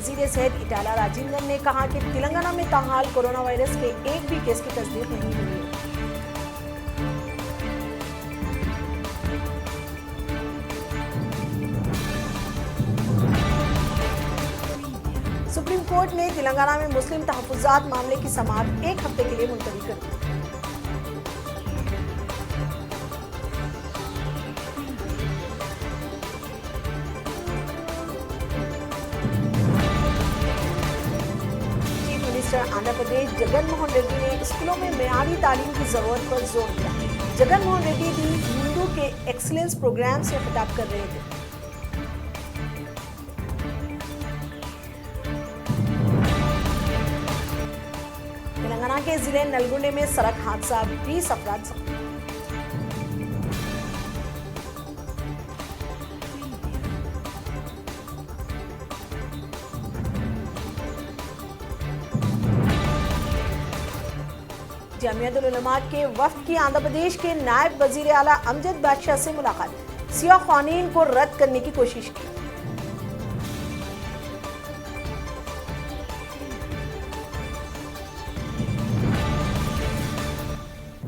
वजीर सेहत इटाला राजेंद्रन ने कहा कि तेलंगाना में ताहाल कोरोना वायरस के एक भी केस की तस्दीक नहीं हुई है। सुप्रीम कोर्ट ने तेलंगाना में मुस्लिम तहफ़्फ़ुज़ात मामले की समाअत एक हफ्ते के लिए मुलतवी कर दी। चीफ मिनिस्टर आंध्र प्रदेश जगन मोहन रेड्डी ने स्कूलों में मेयारी तालीम की जरूरत पर जोर दिया। जगन मोहन रेड्डी भी हिंदू के एक्सीलेंस प्रोग्राम से खिताब कर रहे थे। तेलंगाना के जिले नलगुंडे में सड़क हादसा, 20 अफराद जख्मी। जमीयत उल उलमा के वफ्द की आंध्र प्रदेश के नायब वजीर आला अमजद बादशाह से मुलाकात। सियाह क़ानून को रद्द करने की कोशिश की।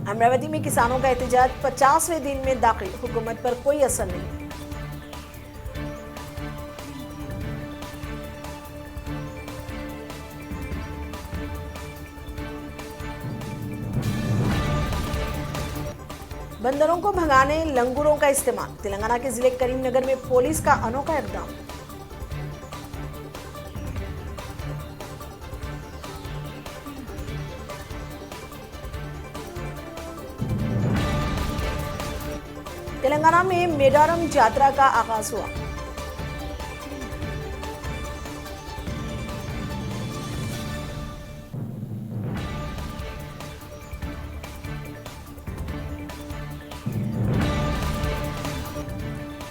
अमरावती में किसानों का एहतजाज 50वें दिन में दाखिल, हुकूमत पर कोई असर नहीं। बंदरों को भगाने लंगूरों का इस्तेमाल, तेलंगाना के जिले करीमनगर में पुलिस का अनोखा इक़दाम। तेलंगाना में मेडारम यात्रा का आगाज हुआ।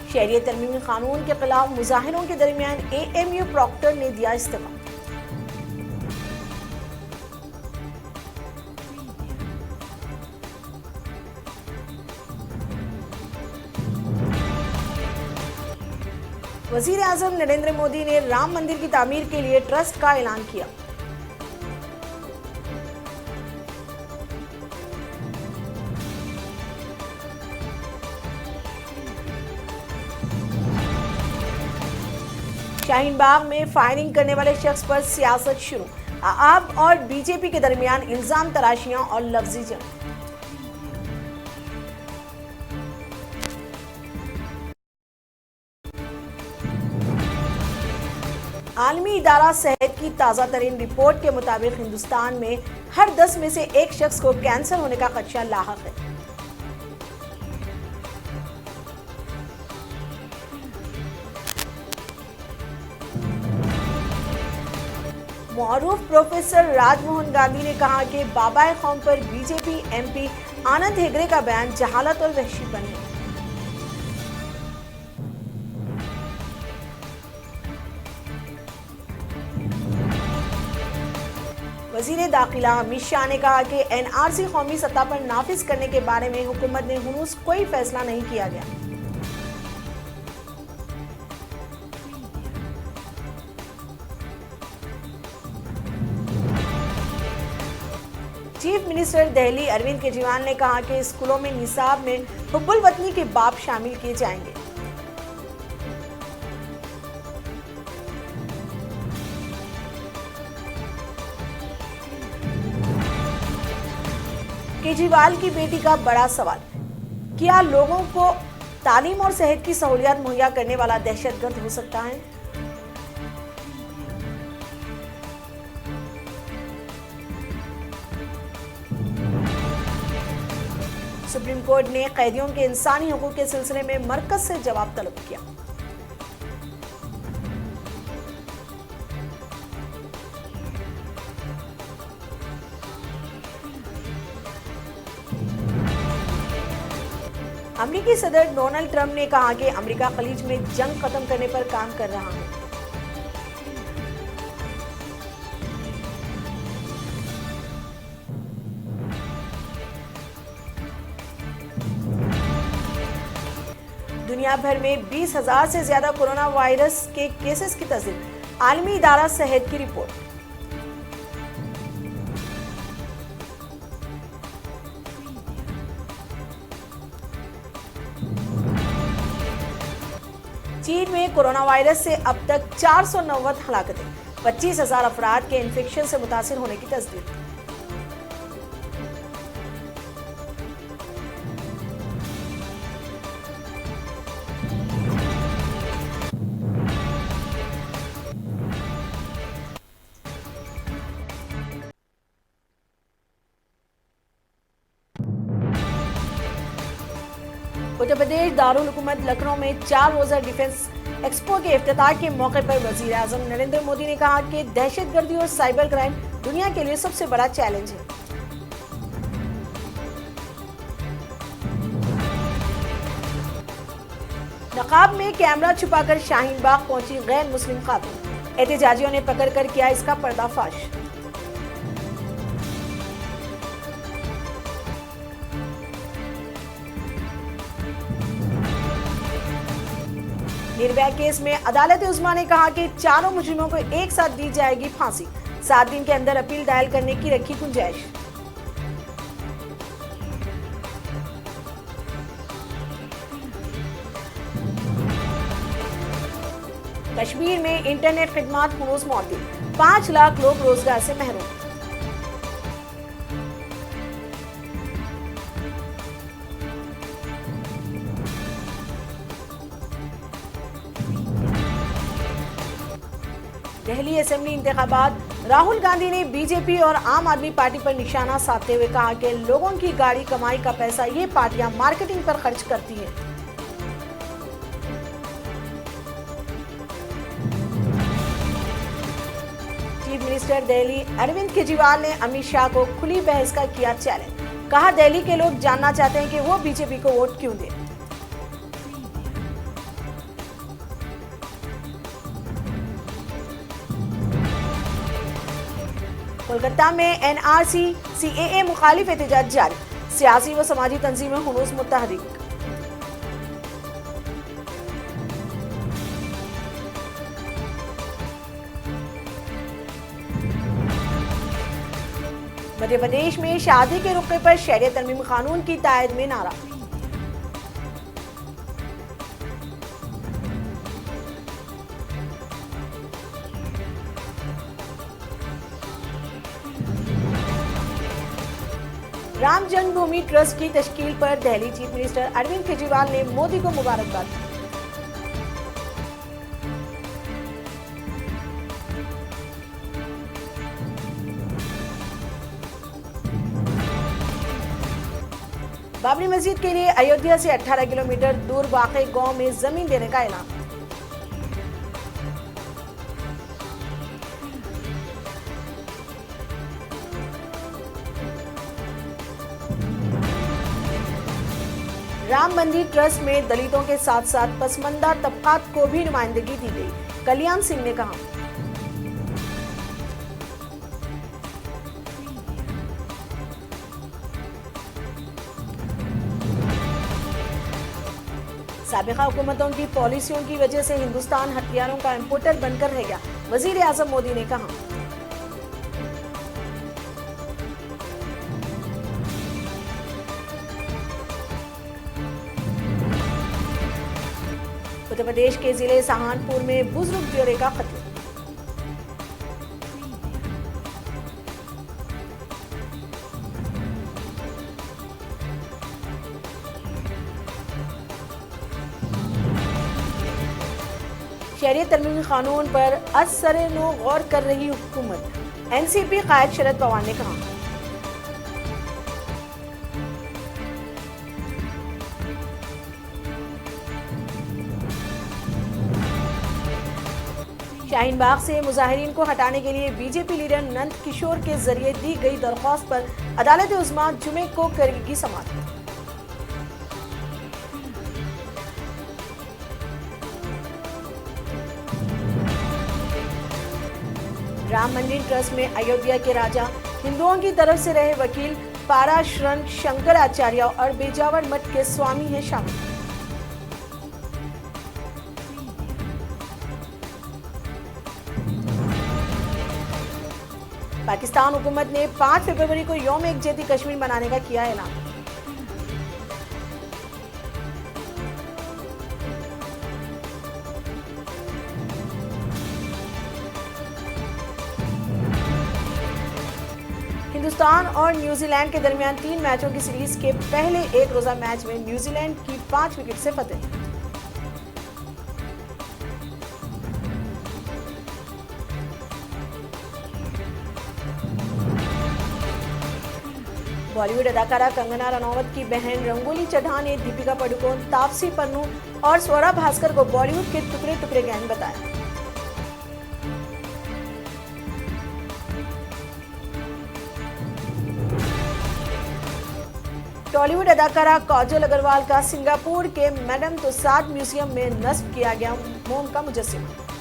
शहरियत तरमीमी कानून के खिलाफ मुजाहिरों के दरमियान एएमयू प्रॉक्टर ने दिया इस्तीफा। वजीर आजम नरेंद्र मोदी ने राम मंदिर की तामीर के लिए ट्रस्ट का ऐलान किया। शाहीन बाग में फायरिंग करने वाले शख्स पर सियासत शुरू, आप और बीजेपी के दरमियान इल्जाम तराशियां और लफ्जी जंग। आलमी इदारा सेहत की ताज़ा तरीन रिपोर्ट के मुताबिक हिंदुस्तान में हर 10 में से एक शख्स को कैंसर होने का खदशा लाहक है। मौरूफ प्रोफेसर राजमोहन गांधी ने कहा कि बाबा कौम पर बीजेपी एमपी आनंद हेगड़े का बयान जहालत और वहशीपन है। वजीर दाखिला अमित शाह ने कहा कि एनआरसी कौमी सतह पर नाफिज करने के बारे में हुकूमत ने हुनूस कोई फैसला नहीं किया गया। चीफ मिनिस्टर दिल्ली अरविंद केजरीवाल ने कहा कि स्कूलों में निसाब में हुब्बुल वतनी के बाप शामिल किए जाएंगे। केजरीवाल की बेटी का बड़ा सवाल, क्या लोगों को तालीम और सेहत की सहूलियत मुहैया करने वाला दहशतगर्द हो सकता है? सुप्रीम कोर्ट ने कैदियों के इंसानी हकूक के सिलसिले में मरकज से जवाब तलब किया। अमेरिकी सदर डोनाल्ड ट्रंप ने कहा कि अमेरिका खलीज में जंग खत्म करने पर काम कर रहा है। दुनिया भर में 20,000 से ज्यादा कोरोना वायरस के केसेस की तस्दीक, आलमी इदारा सेहत की रिपोर्ट। चीन में कोरोना वायरस से अब तक 490 हलाकतें, 25,000 अफराद के इन्फेक्शन से मुतासिर होने की तस्दीक। उत्तर प्रदेश दारुल हुकूमत लखनऊ में 4 रोजा डिफेंस एक्सपो के इफ्तिताह के मौके पर वजीर आजम नरेंद्र मोदी ने कहा कि दहशतगर्दी और साइबर क्राइम दुनिया के लिए सबसे बड़ा चैलेंज है। नकाब में कैमरा छुपाकर शाहीन बाग पहुंची गैर मुस्लिम खातून, एहतजाजियों ने पकड़कर किया इसका पर्दाफाश। निर्भया केस में अदालत उज़्मा ने कहा कि चारों मुजरिमों को एक साथ दी जाएगी फांसी, 7 दिन के अंदर अपील दायर करने की रखी गुंजाइश। कश्मीर में इंटरनेट खिदमात फरोज मौतदी, 5 लाख लोग रोजगार से महरूम। दिल्ली असेंबली इंतखाबात, राहुल गांधी ने बीजेपी और आम आदमी पार्टी पर निशाना साधते हुए कहा कि लोगों की गाड़ी कमाई का पैसा ये पार्टियां मार्केटिंग पर खर्च करती हैं। चीफ मिनिस्टर दिल्ली अरविंद केजरीवाल ने अमित शाह को खुली बहस का किया चैलेंज, कहा दिल्ली के लोग जानना चाहते हैं कि वो बीजेपी को वोट क्यों दें। कोलकाता में एनआरसी सीएए मुखालिफ एहतजाज जारी, सियासी व समाजी तंजीमें हुनूस मुतहरिक। मध्य प्रदेश में शादी के रुके पर शहरियत तरमीम कानून की तायद में नारा। राम जन्मभूमि ट्रस्ट की तश्कील पर दिल्ली चीफ मिनिस्टर अरविंद केजरीवाल ने मोदी को मुबारकबाद दी। बाबरी मस्जिद के लिए अयोध्या से 18 किलोमीटर दूर वाक़े गांव में जमीन देने का ऐलान। राम मंदिर ट्रस्ट में दलितों के साथ साथ पसमानदा तबकात को भी नुमाइंदगी दी गई, कल्याण सिंह ने कहा। साबिका हुकूमतों की पॉलिसियों की वजह से हिंदुस्तान हथियारों का इंपोर्टर बनकर रह गया, वजीर आजम मोदी ने कहा। उत्तर प्रदेश के जिले सहारनपुर में बुजुर्ग जोड़े का कत्ल। शहरियत तरमीमी कानून पर असर-ए-नो गौर कर रही हुकूमत, एनसीपी कायद शरद पवार ने कहा। शाहीन बाग से मुजाहिरीन को हटाने के लिए बीजेपी लीडर नंद किशोर के जरिए दी गई दरख्वास्त पर अदालत उज़्मा जुमे को करेगी समाअत। राम मंदिर ट्रस्ट में अयोध्या के राजा, हिंदुओं की तरफ से रहे वकील पाराशरण शंकराचार्य और बेजावर मठ के स्वामी हैं शामिल। पाकिस्तान हुकूमत ने 5 फरवरी को यौम यकजहती कश्मीर मनाने का किया ऐलान। हिंदुस्तान और न्यूजीलैंड के दरमियान 3 मैचों की सीरीज के पहले एक रोजा मैच में न्यूजीलैंड की 5 विकेट से फतेह। बॉलीवुड अदाकारा कंगना रनौत की बहन रंगोली चड्ढा ने दीपिका पादुकोण, तापसी पन्नू और स्वरा भास्कर को बॉलीवुड के टुकड़े टुकड़े गैंग बताया। टॉलीवुड अदाकारा काजोल अग्रवाल का सिंगापुर के मैडम तुसाद म्यूजियम में नस्ब किया गया मोम का मुजस्सिमा।